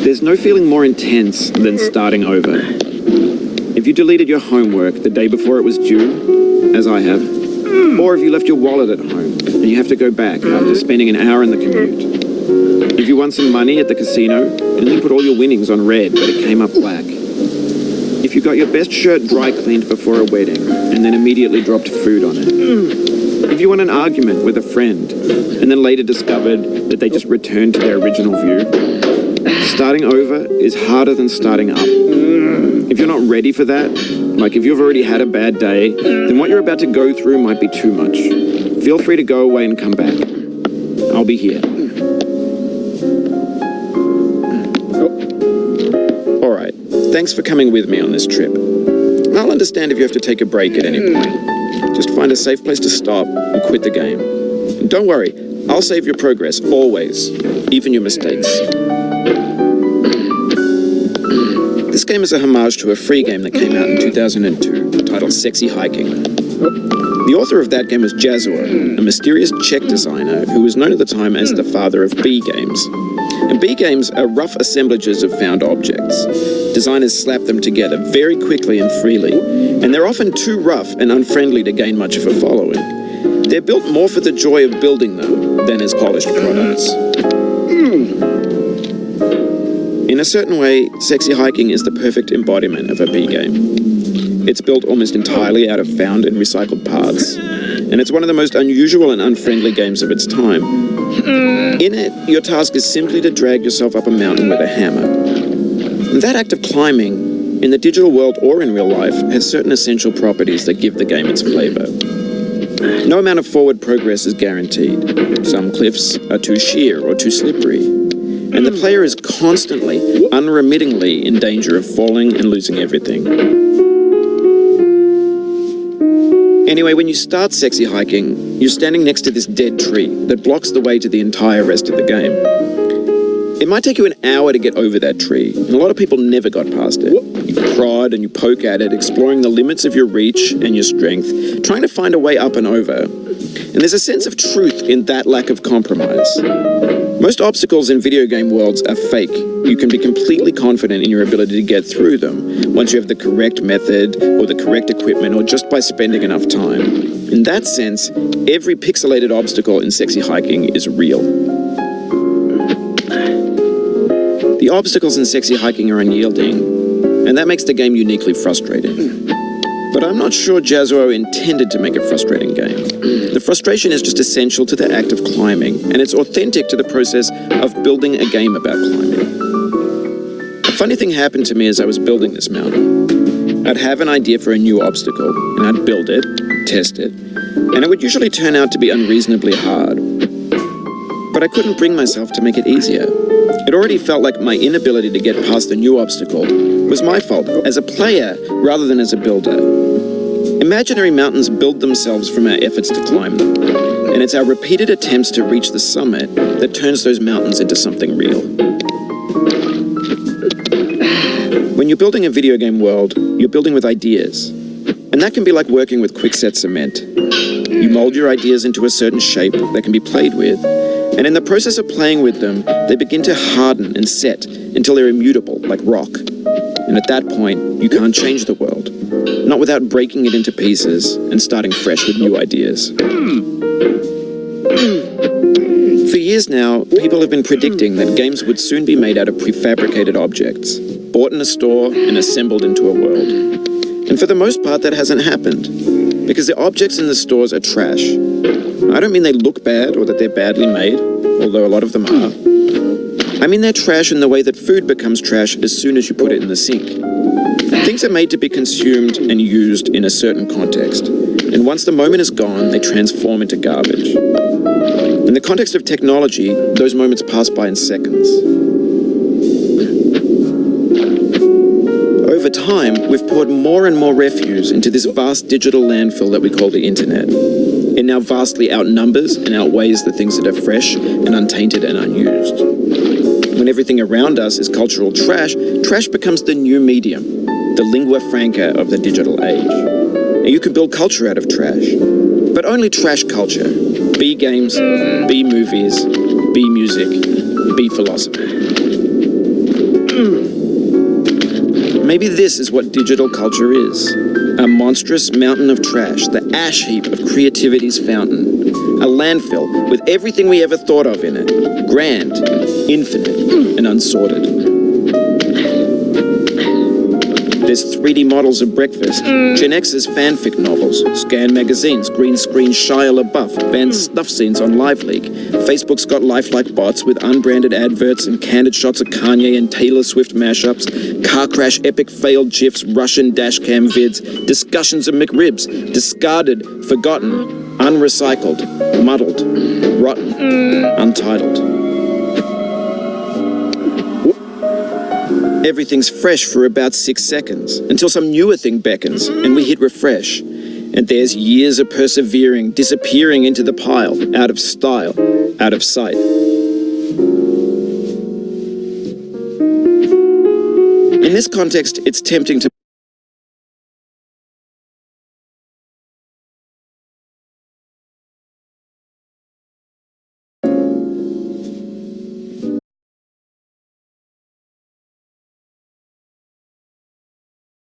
There's no feeling more intense than starting over. If you deleted your homework the day before it was due, as I have, or if you left your wallet at home and you have to go back after spending an hour in the commute. If you won some money at the casino and then put all your winnings on red but it came up black. If you got your best shirt dry cleaned before a wedding and then immediately dropped food on it. If you won an argument with a friend and then later discovered that they just returned to their original view. Starting over is harder than starting up. If you're not ready for that, like if you've already had a bad day, then what you're about to go through might be too much. Feel free to go away and come back. I'll be here. Alright, thanks for coming with me on this trip. I'll understand if you have to take a break at any point. Just find a safe place to stop and quit the game. And don't worry, I'll save your progress, always, even your mistakes. This game is a homage to a free game that came out in 2002, titled Sexy Hiking. The author of that game was Jazuo, a mysterious Czech designer who was known at the time as the father of B games. And B games are rough assemblages of found objects. Designers slap them together very quickly and freely, and they're often too rough and unfriendly to gain much of a following. They're built more for the joy of building them than as polished products. In a certain way, Sexy Hiking is the perfect embodiment of a B game. It's built almost entirely out of found and recycled parts, and it's one of the most unusual and unfriendly games of its time. In it, your task is simply to drag yourself up a mountain with a hammer. And that act of climbing, in the digital world or in real life, has certain essential properties that give the game its flavor. No amount of forward progress is guaranteed. Some cliffs are too sheer or too slippery. And the player is constantly, unremittingly in danger of falling and losing everything. Anyway, when you start Sexy Hiking, you're standing next to this dead tree that blocks the way to the entire rest of the game. It might take you an hour to get over that tree, and a lot of people never got past it. You prod and you poke at it, exploring the limits of your reach and your strength, trying to find a way up and over. And there's a sense of truth in that lack of compromise. Most obstacles in video game worlds are fake. You can be completely confident in your ability to get through them once you have the correct method or the correct equipment or just by spending enough time. In that sense, every pixelated obstacle in Sexy Hiking is real. The obstacles in Sexy Hiking are unyielding, and that makes the game uniquely frustrating. But I'm not sure Jazuo intended to make a frustrating game. The frustration is just essential to the act of climbing, and it's authentic to the process of building a game about climbing. A funny thing happened to me as I was building this mountain. I'd have an idea for a new obstacle, and I'd build it, test it, and it would usually turn out to be unreasonably hard. But I couldn't bring myself to make it easier. It already felt like my inability to get past the new obstacle was my fault as a player rather than as a builder. Imaginary mountains build themselves from our efforts to climb them, and it's our repeated attempts to reach the summit that turns those mountains into something real. When you're building a video game world, you're building with ideas, and that can be like working with quickset cement. You mold your ideas into a certain shape that can be played with, and in the process of playing with them, they begin to harden and set until they're immutable, like rock. And at that point, you can't change the world, not without breaking it into pieces and starting fresh with new ideas. For years now, people have been predicting that games would soon be made out of prefabricated objects, bought in a store and assembled into a world. And for the most part, that hasn't happened, because the objects in the stores are trash. I don't mean they look bad or that they're badly made, although a lot of them are. I mean they're trash in the way that food becomes trash as soon as you put it in the sink. Things are made to be consumed and used in a certain context, and once the moment is gone, they transform into garbage. In the context of technology, those moments pass by in seconds. Over time, we've poured more and more refuse into this vast digital landfill that we call the internet. It now vastly outnumbers and outweighs the things that are fresh and untainted and unused. When everything around us is cultural trash, trash becomes the new medium, the lingua franca of the digital age. And you can build culture out of trash, but only trash culture. B games, B movies, B music, B philosophy. Maybe this is what digital culture is. A monstrous mountain of trash, the ash heap of creativity's fountain. A landfill with everything we ever thought of in it. Grand, infinite, and unsorted. There's 3D models of breakfast, Gen X's fanfic novels, Scan magazines, green screen Shia LaBeouf, banned snuff scenes on LiveLeak. Facebook's got lifelike bots with unbranded adverts and candid shots of Kanye and Taylor Swift mashups, car crash epic failed GIFs, Russian dashcam vids, discussions of McRibs, discarded, forgotten, unrecycled, muddled, rotten, untitled. Everything's fresh for about 6 seconds, until some newer thing beckons, and we hit refresh. And there's years of persevering, disappearing into the pile, out of style, out of sight. In this context, it's tempting to